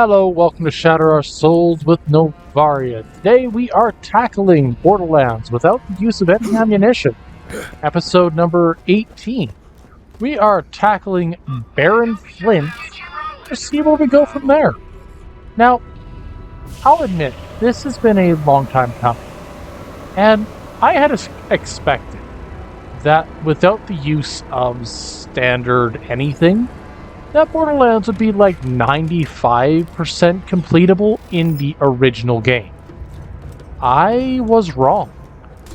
Hello, welcome to Shatter Our Souls with Novaria. Today we are tackling Borderlands without the use of any ammunition. Episode number 18. We are tackling Baron Flynt to see where we go from there. Now, I'll admit, this has been a long time coming. And I had expected that without the use of standard anything, that Borderlands would be like 95% completable in the original game. I was wrong.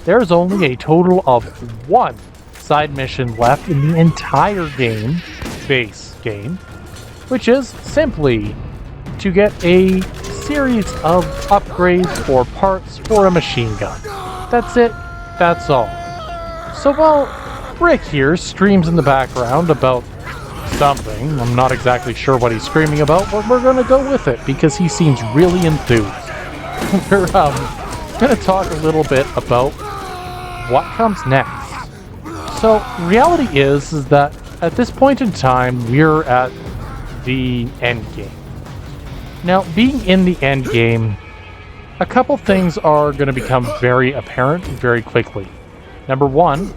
There's only a total of one side mission left in the entire game, base game, which is simply to get a series of upgrades or parts for a machine gun. That's it. That's all. So while Rick here streams in the background about something, I'm not exactly sure what he's screaming about, but we're going to go with it because he seems really enthused. We're going to talk a little bit about what comes next. So, reality is that at this point in time, we're at the end game. Now, being in the end game, a couple things are going to become very apparent very quickly. Number one,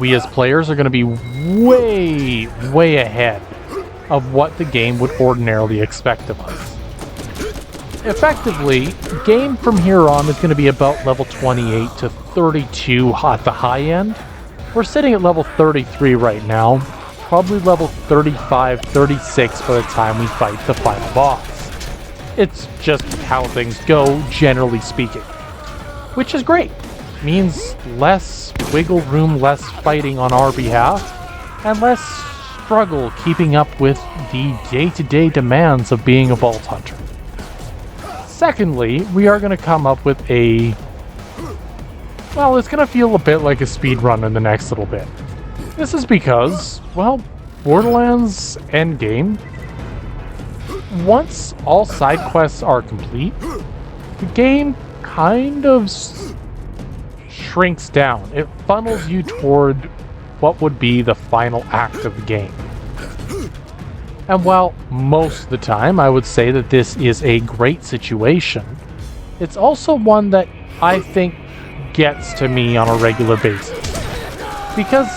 we as players are going to be way ahead of what the game would ordinarily expect of us. Effectively, game from here on is going to be about level 28 to 32 at the high end. We're sitting at level 33 right now, probably level 35, 36 by the time we fight the final boss. It's just how things go, generally speaking. Which is great. Means less wiggle room, less fighting on our behalf, and less struggle keeping up with the day-to-day demands of being a vault hunter. Secondly, we are going to come up with a... well, it's going to feel a bit like a speed run in the next little bit. This is because, well, Borderlands Endgame, once all side quests are complete, the game kind of shrinks down. It funnels you toward what would be the final act of the game. And while most of the time I would say that this is a great situation, it's also one that I think gets to me on a regular basis. Because,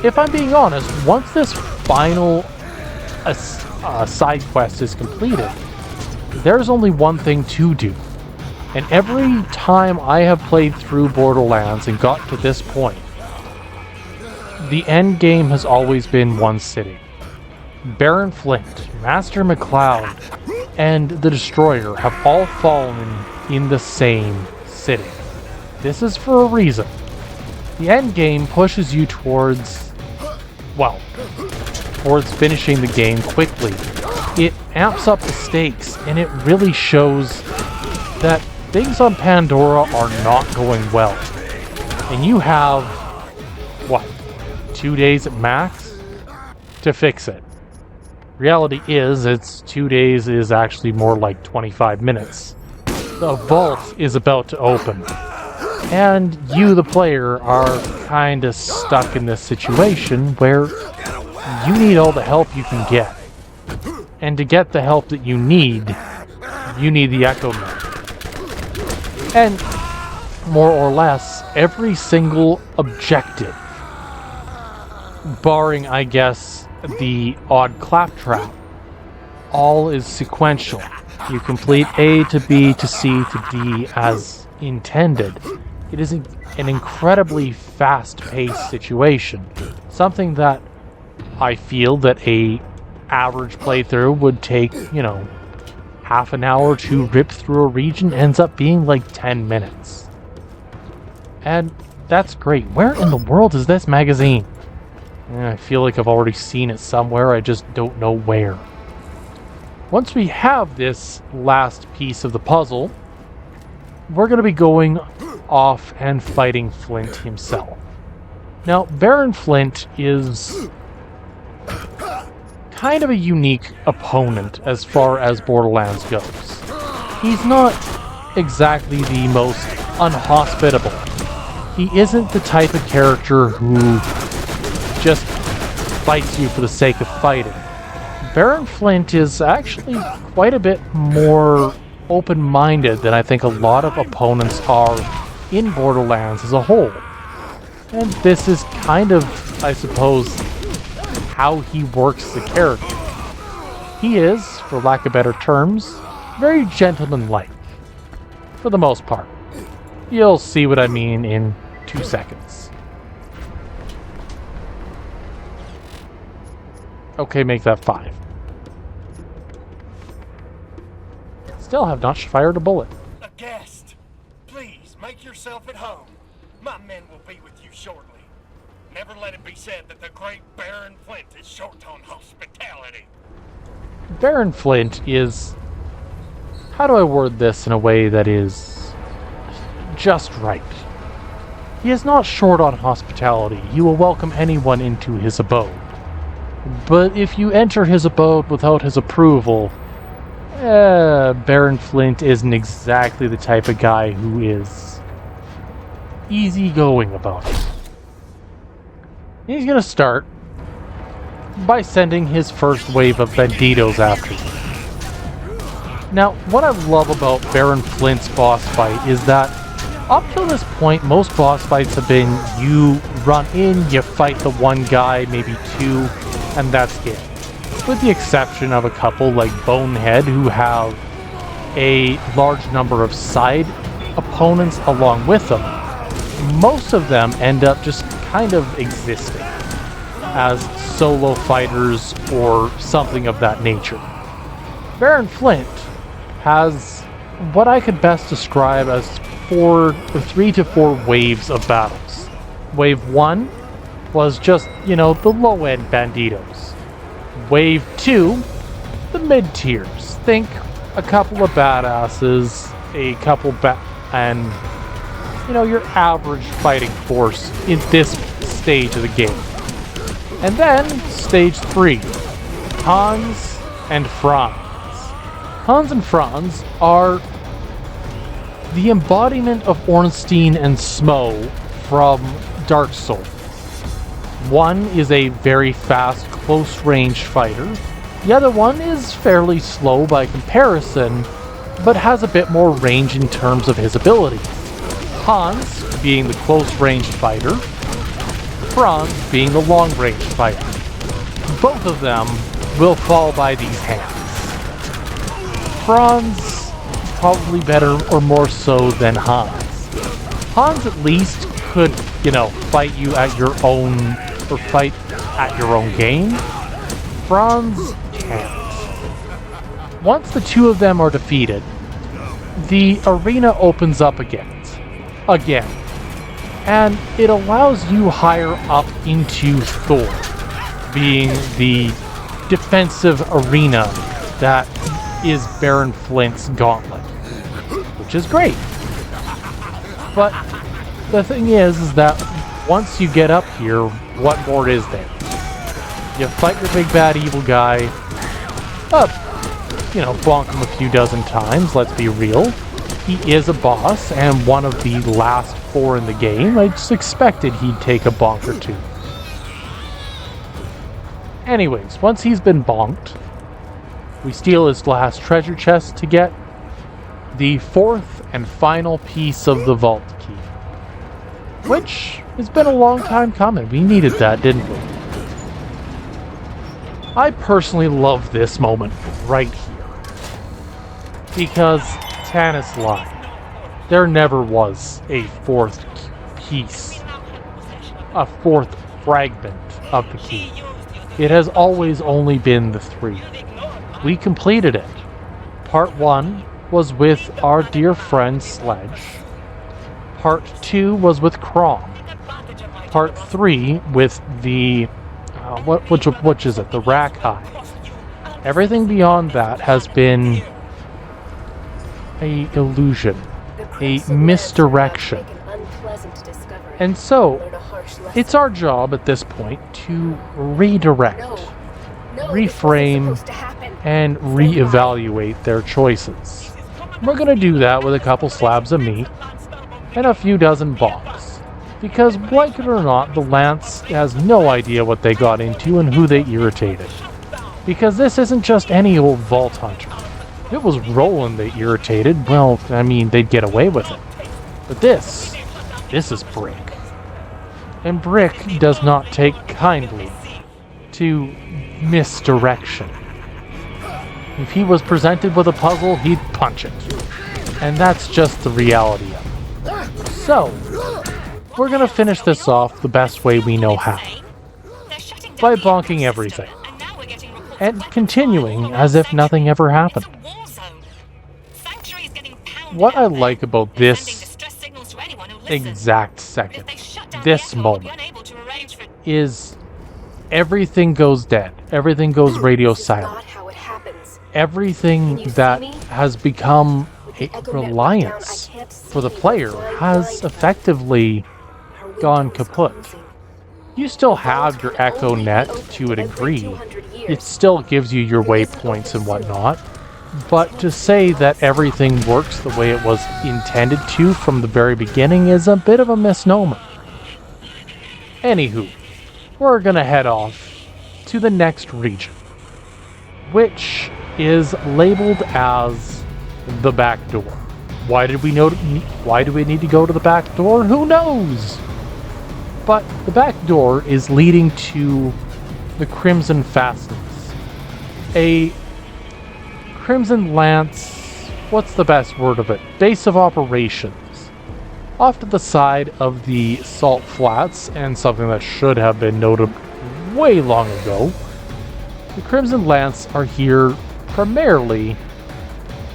if I'm being honest, once this final side quest is completed, there's only one thing to do. And every time I have played through Borderlands and got to this point, the end game has always been one sitting. Baron Flynt, Master McCloud, and the Destroyer have all fallen in the same sitting. This is for a reason. The end game pushes you towards finishing the game quickly. It amps up the stakes, and it really shows that things on Pandora are not going well. And you have, 2 days at max to fix it. Reality is, it's 2 days is actually more like 25 minutes. The vault is about to open. And you, the player, are kind of stuck in this situation where you need all the help you can get. And to get the help that you need the Echo Map. And, more or less, every single objective, barring, I guess, the odd claptrap, all is sequential. You complete A to B to C to D as intended. It is an incredibly fast-paced situation. Something that I feel that a average playthrough would take, half an hour to rip through a region ends up being like 10 minutes. And that's great. Where in the world is this magazine? I feel like I've already seen it somewhere, I just don't know where. Once we have this last piece of the puzzle, we're going to be going off and fighting Flynt himself. Now, Baron Flynt is kind of a unique opponent as far as Borderlands goes. He's not exactly the most unhospitable. He isn't the type of character who just fights you for the sake of fighting. Baron Flynt is actually quite a bit more open-minded than I think a lot of opponents are in Borderlands as a whole. And this is kind of, I suppose, how he works the character. He is, for lack of better terms, very gentlemanlike, for the most part. You'll see what I mean in 2 seconds. Okay, make that 5. Still have not fired a bullet. A guest. Please, make yourself at home. My men will be with you shortly. Never let it be said that the great Baron Flynt is short on hospitality. Baron Flynt is... How do I word this in a way that is just right? He is not short on hospitality. He will welcome anyone into his abode. But if you enter his abode without his approval, Baron Flynt isn't exactly the type of guy who is easygoing about it. He's going to start by sending his first wave of banditos after you. Now, what I love about Baron Flynt's boss fight is that up till this point, most boss fights have been you run in, you fight the one guy, maybe two, and that's it. With the exception of a couple like Bonehead, who have a large number of side opponents along with them. Most of them end up just kind of existing as solo fighters or something of that nature. Baron Flynt has what I could best describe as 3 to 4 waves of battles. Wave 1 was just, the low-end banditos. Wave 2, the mid-tiers. Think a couple of badasses, a couple and, your average fighting force in this stage of the game. And then, stage 3, Hans and Franz. Hans and Franz are the embodiment of Ornstein and Smo from Dark Souls. One is a very fast, close-range fighter. The other one is fairly slow by comparison, but has a bit more range in terms of his abilities. Hans being the close-range fighter, Franz being the long-range fighter. Both of them will fall by these hands. Franz probably better or more so than Hans. Hans at least could, fight you at your own, or fight at your own game. Franz can't. Once the two of them are defeated, the arena opens up again. And it allows you higher up into Thor, being the defensive arena that is Baron Flynt's gauntlet, which is great. But the thing is that once you get up here, what more is there? You fight your big bad evil guy, bonk him a few dozen times, let's be real. He is a boss, and one of the last 4 in the game. I just expected he'd take a bonk or 2. Anyways, once he's been bonked, we steal his last treasure chest to get the 4th and final piece of the vault key. Which has been a long time coming. We needed that, didn't we? I personally love this moment right here. Because Tannis lied. There never was a 4th piece. A 4th fragment of the key. It has always only been the 3. We completed it. Part 1 was with our dear friend Sledge. Part 2 was with Crom. Part 3 with the... which is it? The Rack Eye. Everything beyond that has been a illusion. A misdirection. And so, it's our job at this point to redirect, reframe, and reevaluate their choices. We're going to do that with a couple slabs of meat and a few dozen bonks. Because, like it or not, the Lance has no idea what they got into and who they irritated. Because this isn't just any old Vault Hunter. If it was Roland that irritated, well, I mean, they'd get away with it. But this is Brick. And Brick does not take kindly to misdirection. If he was presented with a puzzle, he'd punch it. And that's just the reality of it. So, we're gonna finish this off the best way we know how. By bonking everything. And continuing as if nothing ever happened. What I like about this exact second, this moment, is everything goes dead. Everything goes radio silent. Everything that has become a reliance for the player has effectively gone kaput. You still have your Echo Net to a degree. It still gives you your waypoints and whatnot. But to say that everything works the way it was intended to from the very beginning is a bit of a misnomer. Anywho, we're gonna head off to the next region, which is labeled as the back door. Why do we need to go to the back door? Who knows? But the back door is leading to the Crimson Fastness. A Crimson Lance, what's the best word of it? Base of operations. Off to the side of the Salt Flats, and something that should have been noted way long ago, the Crimson Lance are here primarily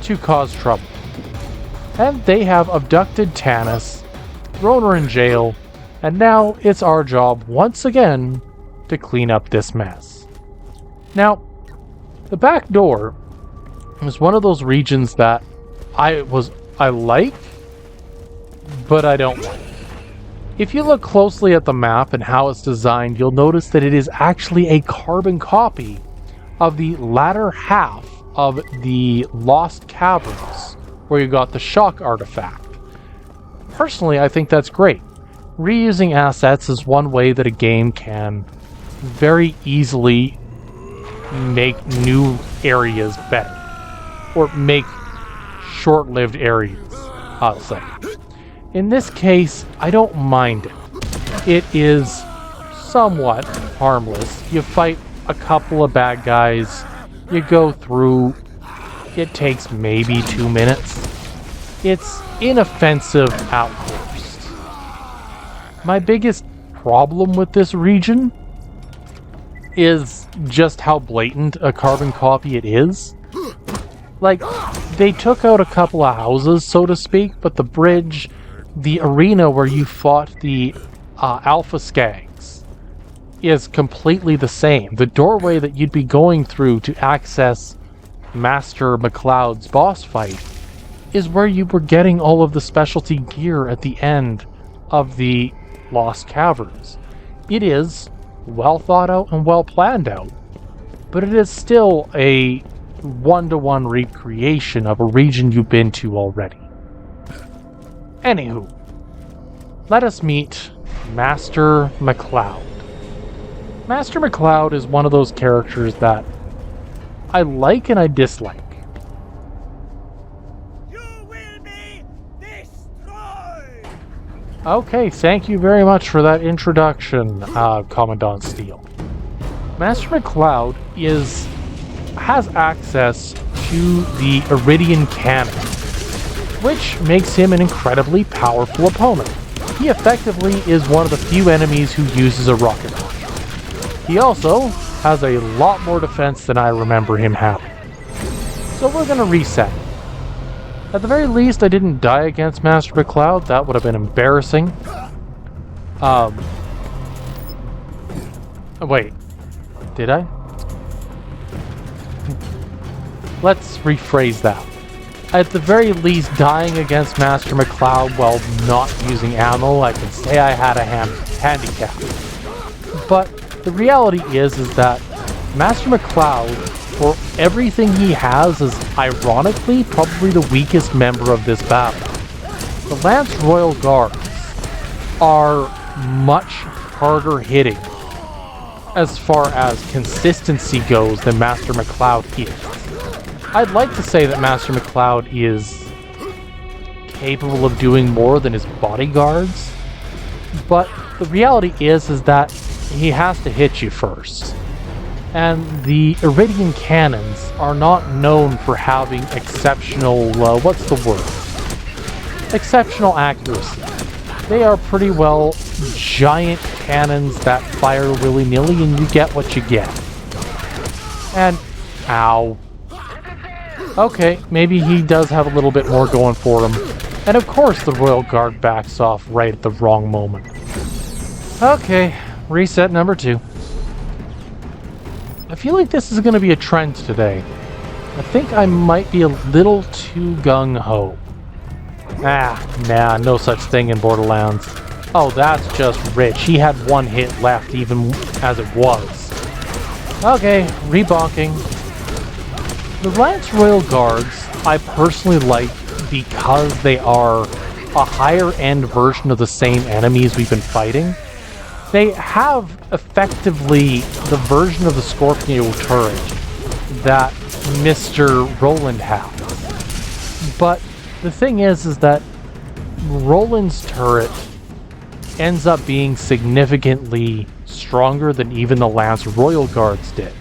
to cause trouble. And they have abducted Tanis, thrown her in jail, and now it's our job once again to clean up this mess. Now, the back door was one of those regions that I like, but I don't like. If you look closely at the map and how it's designed, you'll notice that it is actually a carbon copy of the latter half of the Lost Caverns, where you got the shock artifact. Personally, I think that's great. Reusing assets is one way that a game can very easily make new areas better. Or make short-lived areas, I'll say. In this case, I don't mind it. It is somewhat harmless. You fight a couple of bad guys, you go through, it takes maybe 2 minutes. It's inoffensive at worst. My biggest problem with this region is just how blatant a carbon copy it is. Like, they took out a couple of houses, so to speak, but the bridge, the arena where you fought the Alpha Skags is completely the same. The doorway that you'd be going through to access Master McCloud's boss fight is where you were getting all of the specialty gear at the end of the Lost Caverns. It is well thought out and well planned out, but it is still a one-to-one recreation of a region you've been to already. Anywho, let us meet Master McCloud. Master McCloud is one of those characters that I like and I dislike. You will be destroyed! Okay, thank you very much for that introduction, Commandant Steele. Master McCloud has access to the Iridian Cannon, which makes him an incredibly powerful opponent. He effectively is one of the few enemies who uses a rocket launcher. He also has a lot more defense than I remember him having. So we're going to reset. At the very least, I didn't die against Master McCloud. That would have been embarrassing. Wait. Did I? Let's rephrase that. At the very least, dying against Master McCloud while not using ammo, I can say I had a handicap. But the reality is that Master McCloud, for everything he has, is ironically probably the weakest member of this battle. The Lance Royal Guards are much harder hitting as far as consistency goes than Master McCloud is. I'd like to say that Master McCloud is capable of doing more than his bodyguards, but the reality is that he has to hit you first. And the Iridian cannons are not known for having exceptional, exceptional accuracy. They are pretty well giant cannons that fire willy-nilly and you get what you get. And, ow. Okay, maybe he does have a little bit more going for him. And of course the Royal Guard backs off right at the wrong moment. Okay, reset number 2. I feel like this is going to be a trend today. I think I might be a little too gung-ho. Nah, no such thing in Borderlands. Oh, that's just rich. He had 1 hit left even as it was. Okay, rebonking. The Lance Royal Guards I personally like because they are a higher end version of the same enemies we've been fighting. They have effectively the version of the Scorpio turret that Mr. Roland has. But the thing is that Roland's turret ends up being significantly stronger than even the Lance Royal Guards did.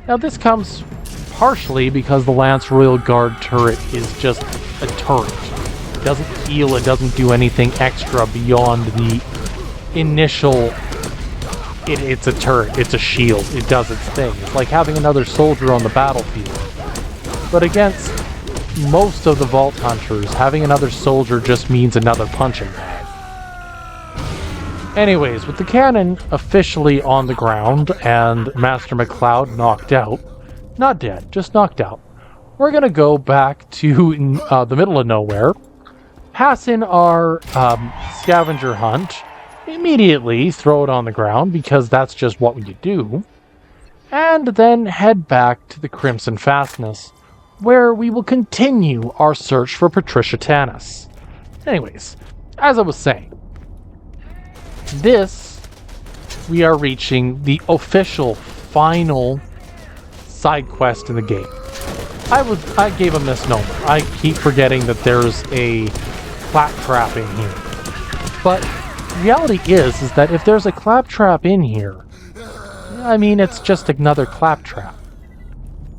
Now this comes partially because the Lance Royal Guard turret is just a turret. It doesn't heal, it doesn't do anything extra beyond the initial... It's a turret, it's a shield, it does its thing. It's like having another soldier on the battlefield. But against most of the Vault Hunters, having another soldier just means another punching bag. Anyways, with the cannon officially on the ground and Master McCloud knocked out, not dead, just knocked out, we're gonna go back to the middle of nowhere, pass in our scavenger hunt, immediately throw it on the ground because that's just what you do, and then head back to the Crimson Fastness, where we will continue our search for Patricia Tannis. Anyways, as I was saying, we are reaching the official final side quest in the game. I gave a misnomer. I keep forgetting that there's a claptrap in here. But reality is that if there's a claptrap in here, I mean, it's just another claptrap.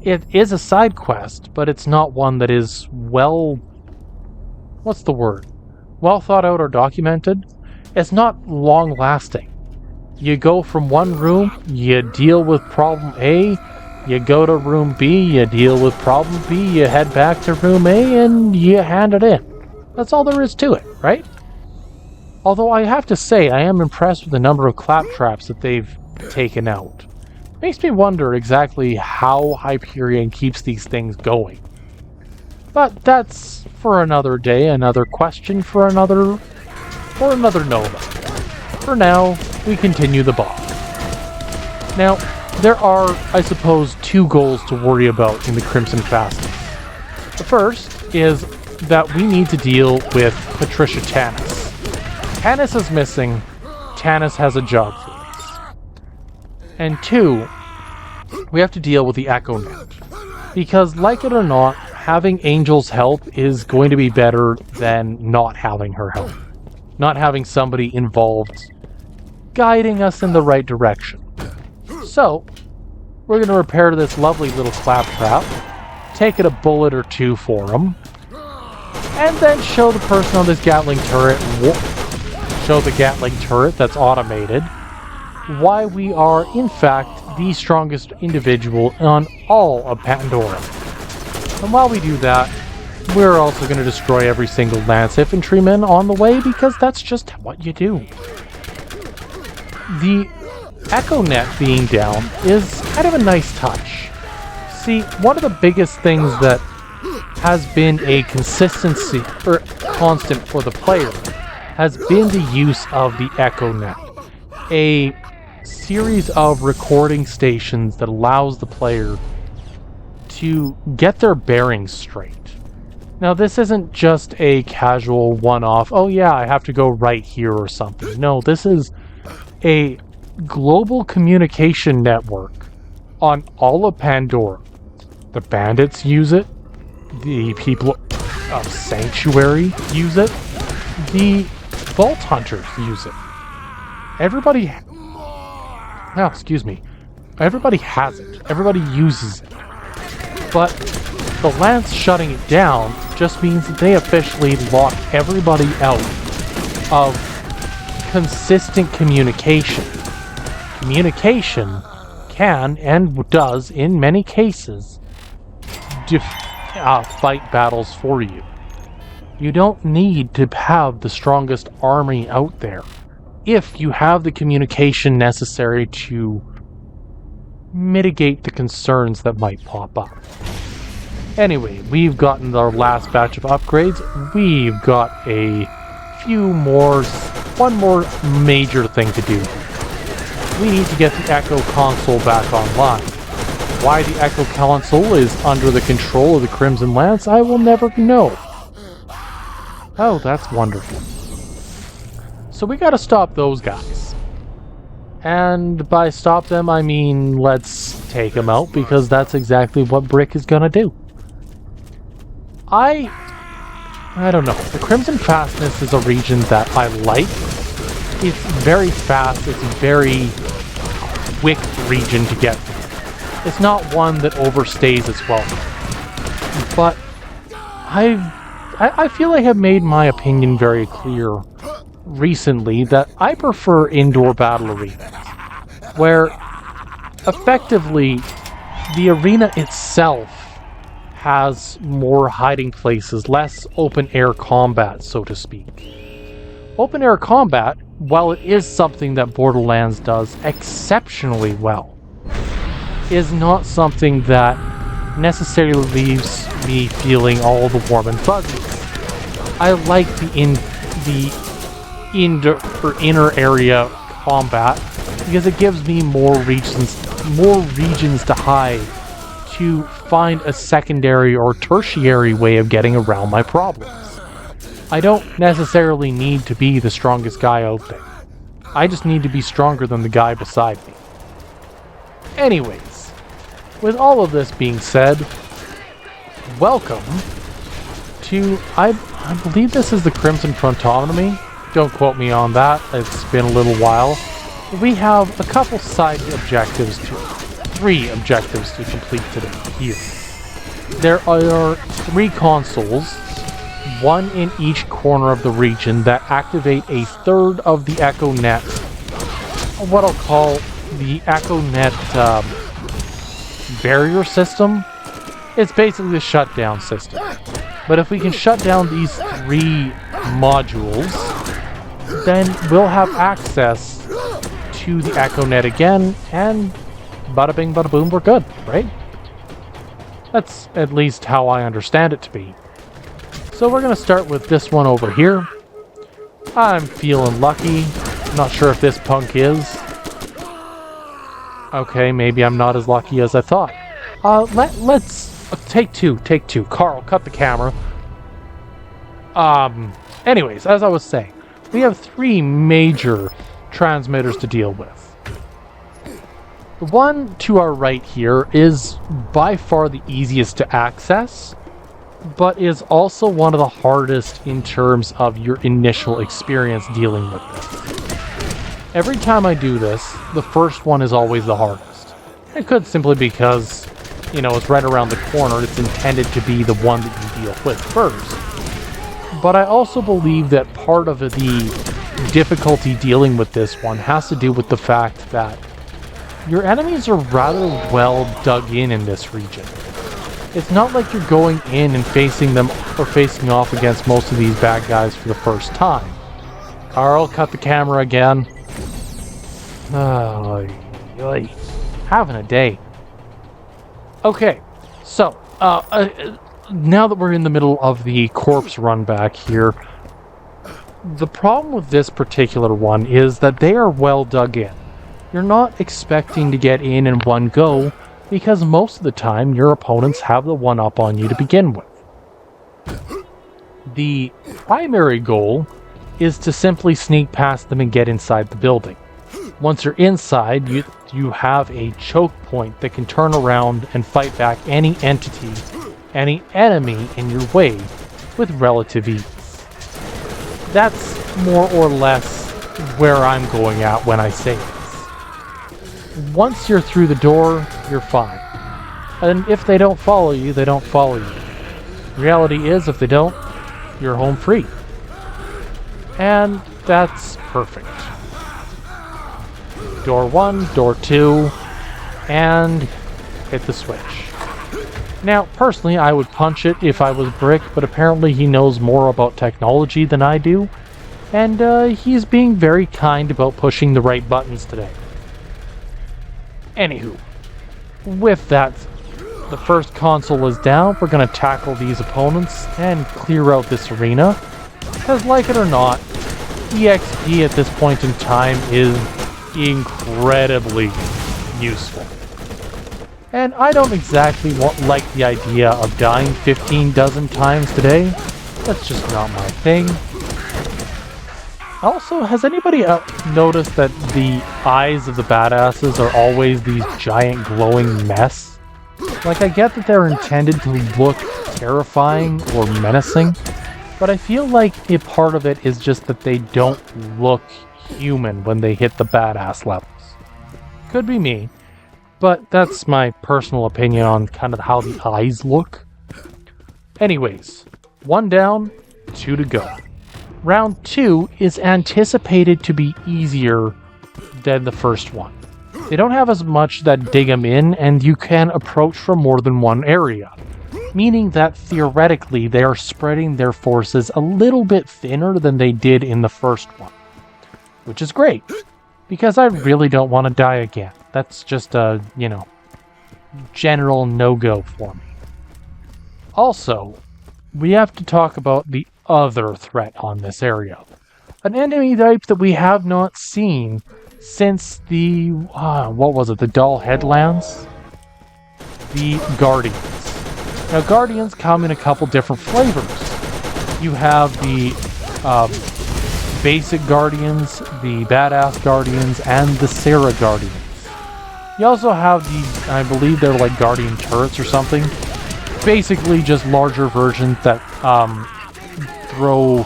It is a side quest, but it's not one that is well thought out or documented. It's not long lasting. You go from one room, you deal with problem A, you go to room B, you deal with problem B, you head back to room A, and you hand it in. That's all there is to it, right? Although I have to say, I am impressed with the number of claptraps that they've taken out. Makes me wonder exactly how Hyperion keeps these things going. But that's for another day, another question for another Nova. For now, we continue the boss. Now, there are, I suppose, 2 goals to worry about in the Crimson Fastness. The first is that we need to deal with Patricia Tannis. Tannis is missing. Tannis has a job for us. And 2, we have to deal with the Echo Net. Because, like it or not, having Angel's help is going to be better than not having her help. Not having somebody involved guiding us in the right direction. So, we're going to repair to this lovely little claptrap, take it a bullet or 2 for him, and then show the person on this Gatling turret, show the Gatling turret that's automated, why we are, in fact, the strongest individual on all of Pandora. And while we do that, we're also going to destroy every single Lance infantryman on the way, because that's just what you do. The Echo Net being down is kind of a nice touch. See, one of the biggest things that has been a consistency, or constant for the player, has been the use of the Echo Net. A series of recording stations that allows the player to get their bearings straight. Now, this isn't just a casual one-off, oh yeah, I have to go right here or something. No, this is a global communication network on all of Pandora. The bandits use it. The people of Sanctuary use it. The Vault Hunters use it. Everybody... Oh, excuse me. Everybody has it. Everybody uses it. But the Lance shutting it down just means that they officially lock everybody out of consistent communication. Communication can, and does in many cases, fight battles for you. You don't need to have the strongest army out there if you have the communication necessary to mitigate the concerns that might pop up. Anyway, we've gotten our last batch of upgrades. We've got a few more, one more major thing to do. We need to get the Echo console back online. Why the Echo console is under the control of the Crimson Lance, I will never know. Oh, that's wonderful. So we gotta stop those guys. And by stop them, I mean let's take them out, because that's exactly what Brick is gonna do. I don't know. The Crimson Fastness is a region that I like. It's very fast, it's a very quick region to get through. It's not one that overstays its welcome. But I feel like I've made my opinion very clear recently that I prefer indoor battle arenas, where effectively the arena itself has more hiding places, less open air combat, so to speak. Open air combat, while it is something that Borderlands does exceptionally well, is not something that necessarily leaves me feeling all the warm and fuzzies. I like the inner area combat because it gives me more regions to hide to find a secondary or tertiary way of getting around my problems. I don't necessarily need to be the strongest guy out there. I just need to be stronger than the guy beside me. Anyways, with all of this being said, welcome to, I believe this is the Crimson Frontonomy. Don't quote me on that, it's been a little while. We have a couple side objectives, three objectives to complete today here. There are 3 consoles, one in each corner of the region, that activate a third of the Echo Net, what I'll call the Echo Net barrier system. It's basically the shutdown system. But if we can shut down these 3 modules, then we'll have access to the Echo Net again, and bada bing bada boom, we're good, right? That's at least how I understand it to be. So we're going to start with this one over here. I'm feeling lucky. Not sure if this punk is. Okay, maybe I'm not as lucky as I thought. Let's... Take two. Carl, cut the camera. Anyways, as I was saying, we have 3 major transmitters to deal with. The one to our right here is by far the easiest to access, but is also one of the hardest in terms of your initial experience dealing with this. Every time I do this, the first one is always the hardest. It could simply because, you know, it's right around the corner, it's intended to be the one that you deal with first. But I also believe that part of the difficulty dealing with this one has to do with the fact that your enemies are rather well dug in this region. It's not like you're going in and facing them or facing off against most of these bad guys for the first time. Carl, cut the camera again. Oh, having a day. Okay, so, now that we're in the middle of the corpse run back here, the problem with this particular one is that they are well dug in. You're not expecting to get in one go, because most of the time your opponents have the one up on you to begin with. The primary goal is to simply sneak past them and get inside the building. Once you're inside, you have a choke point that can turn around and fight back any entity, any enemy in your way with relative ease. That's more or less where I'm going at when I say this. Once you're through the door, you're fine. And if they don't follow you, they don't follow you. Reality is, if they don't, you're home free. And that's perfect. Door 1, door 2, and hit the switch. Now, personally, I would punch it if I was Brick, but apparently he knows more about technology than I do, and he's being very kind about pushing the right buttons today. Anywho, with that, the first console is down. We're going to tackle these opponents and clear out this arena, because like it or not, EXP at this point in time is incredibly useful. And I don't exactly like the idea of dying 15 dozen times today. That's just not my thing. Also, has anybody noticed that the eyes of the badasses are always these giant glowing mess? Like, I get that they're intended to look terrifying or menacing, but I feel like a part of it is just that they don't look human when they hit the badass levels. Could be me, but that's my personal opinion on kind of how the eyes look. Anyways, 1 down, 2 to go. Round 2 is anticipated to be easier than the first one. They don't have as much that dig them in, and you can approach from more than one area, meaning that theoretically they are spreading their forces a little bit thinner than they did in the first one. Which is great, because I really don't want to die again. That's just a, general no-go for me. Also, we have to talk about the other threat on this area. An enemy type that we have not seen since the, the Dull Headlands? The Guardians. Now, Guardians come in a couple different flavors. You have the basic Guardians, the Badass Guardians, and the Sarah Guardians. You also have the, I believe they're like Guardian turrets or something. Basically just larger versions that throw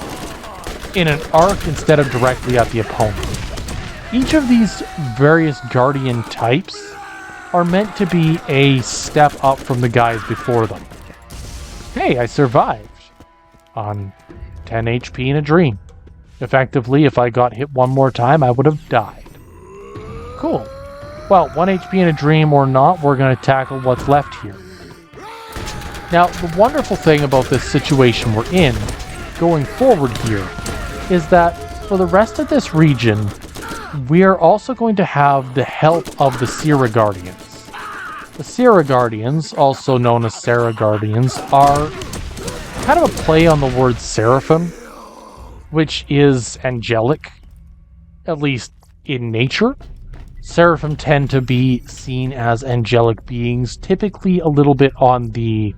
in an arc instead of directly at the opponent. Each of these various Guardian types are meant to be a step up from the guys before them. Hey, I survived on 10 HP in a dream. Effectively, if I got hit one more time, I would have died. Cool. Well, 1 HP in a dream or not, we're going to tackle what's left here. Now, the wonderful thing about this situation we're in, going forward here, is that for the rest of this region, we are also going to have the help of the Sierra Guardians. The Sierra Guardians, also known as Sarah Guardians, are kind of a play on the word seraphim, which is angelic, at least in nature. Seraphim tend to be seen as angelic beings, typically a little bit on the,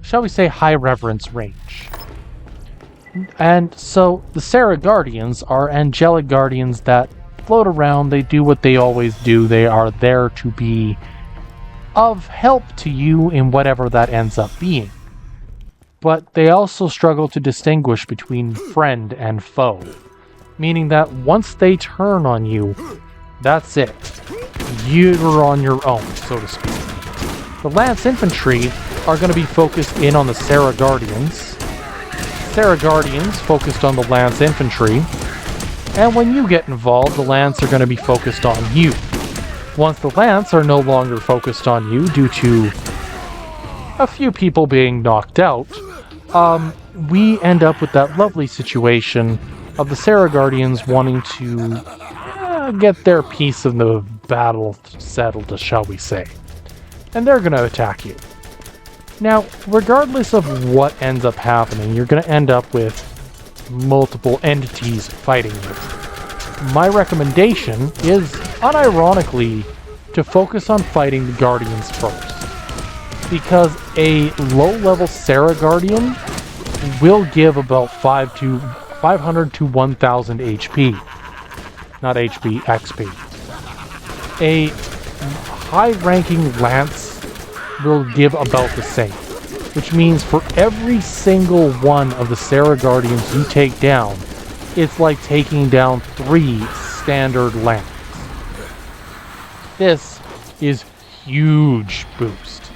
shall we say, high reverence range. And so the Sarah Guardians are angelic guardians that float around. They do what they always do. They are there to be of help to you in whatever that ends up being. But they also struggle to distinguish between friend and foe, meaning that once they turn on you, that's it. You're on your own, so to speak. The Lance Infantry are going to be focused in on the Sarah Guardians. Sarah Guardians focused on the Lance Infantry. And when you get involved, the Lance are going to be focused on you. Once the Lance are no longer focused on you due to a few people being knocked out, we end up with that lovely situation of the Sarah Guardians wanting to get their piece of the battle settled, shall we say. And they're going to attack you. Now, regardless of what ends up happening, you're going to end up with multiple entities fighting you. My recommendation is, unironically, to focus on fighting the Guardians first. Because a low-level Sarah Guardian will give about 500 to 1000 HP. not HP, XP. A high-ranking lance will give about the same, which means for every single one of the Sarah Guardians you take down, it's like taking down 3 standard lances. This is huge boost.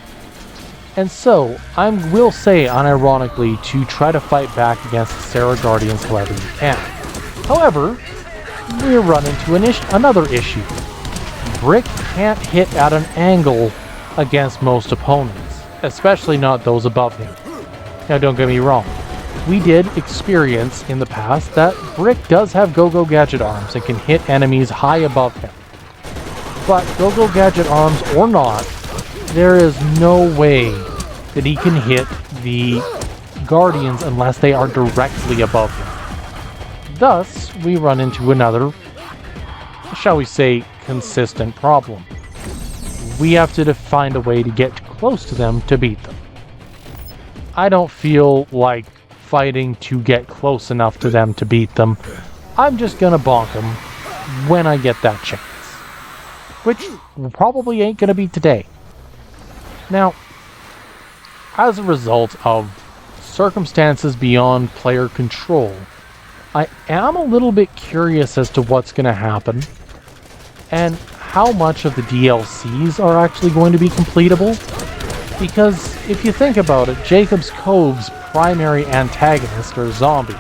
And so, I will say unironically to try to fight back against the Sarah Guardians however you can. However, we run into another issue. Brick can't hit at an angle against most opponents, especially not those above him. Now don't get me wrong, we did experience in the past that Brick does have Go-Go Gadget arms and can hit enemies high above him. But Go-Go Gadget arms or not, there is no way that he can hit the Guardians unless they are directly above him. Thus, we run into another, shall we say, consistent problem. We have to find a way to get close to them to beat them. I don't feel like fighting to get close enough to them to beat them. I'm just gonna bonk them when I get that chance. Which probably ain't gonna be today. Now, as a result of circumstances beyond player control, I am a little bit curious as to what's going to happen and how much of the DLCs are actually going to be completable. Because if you think about it, Jacob's Cove's primary antagonists are zombies.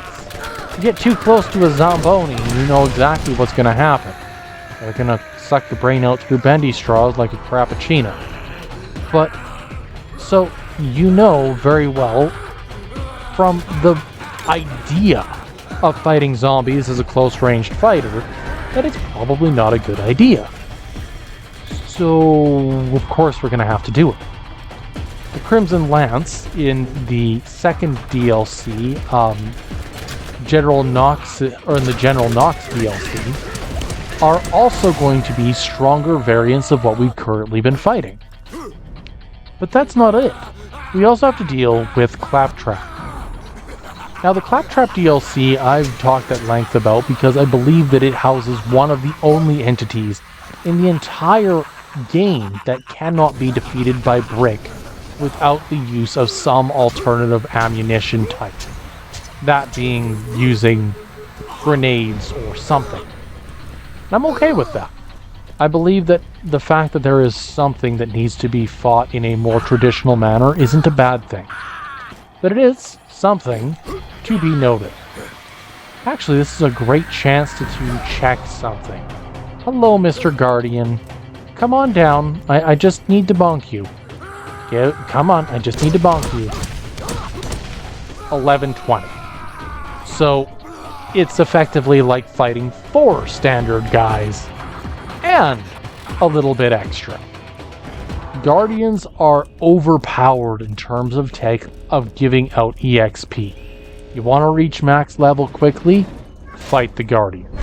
You get too close to a Zomboni and you know exactly what's going to happen. They're going to suck the brain out through bendy straws like a Frappuccino. But, so, you know very well from the idea of fighting zombies as a close-ranged fighter that it's probably not a good idea. So, of course we're going to have to do it. The Crimson Lance in the second DLC, General Knox, or in the General Knox DLC, are also going to be stronger variants of what we've currently been fighting. But that's not it. We also have to deal with Claptrap. Now the Claptrap DLC I've talked at length about because I believe that it houses one of the only entities in the entire game that cannot be defeated by Brick without the use of some alternative ammunition type. That being using grenades or something. And I'm okay with that. I believe that the fact that there is something that needs to be fought in a more traditional manner isn't a bad thing. But it is something to be noted. Actually, this is a great chance to check something. Hello, Mr. Guardian. Come on down. I just need to bonk you. Yeah, come on, I just need to bonk you. 1120. So, it's effectively like fighting 4 standard guys. And a little bit extra. Guardians are overpowered in terms of giving out EXP. You want to reach max level quickly? Fight the Guardians.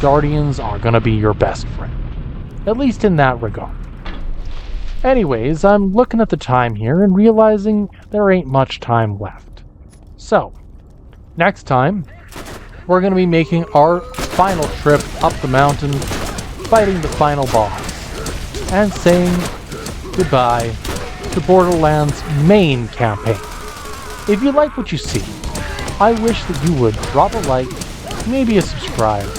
Guardians are going to be your best friend. At least in that regard. Anyways, I'm looking at the time here and realizing there ain't much time left. So, next time, we're going to be making our final trip up the mountain, fighting the final boss, and saying goodbye to Borderlands' main campaign. If you like what you see, I wish that you would drop a like, maybe a subscribe,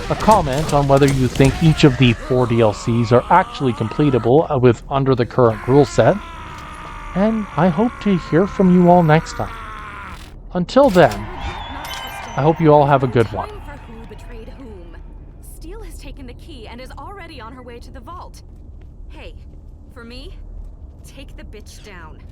a comment on whether you think each of the 4 DLCs are actually completable under the current rule set, and I hope to hear from you all next time. Until then, I hope you all have a good one. Who betrayed whom? Steel has taken the key and is already on her way to the vault. Hey, for me, take the bitch down.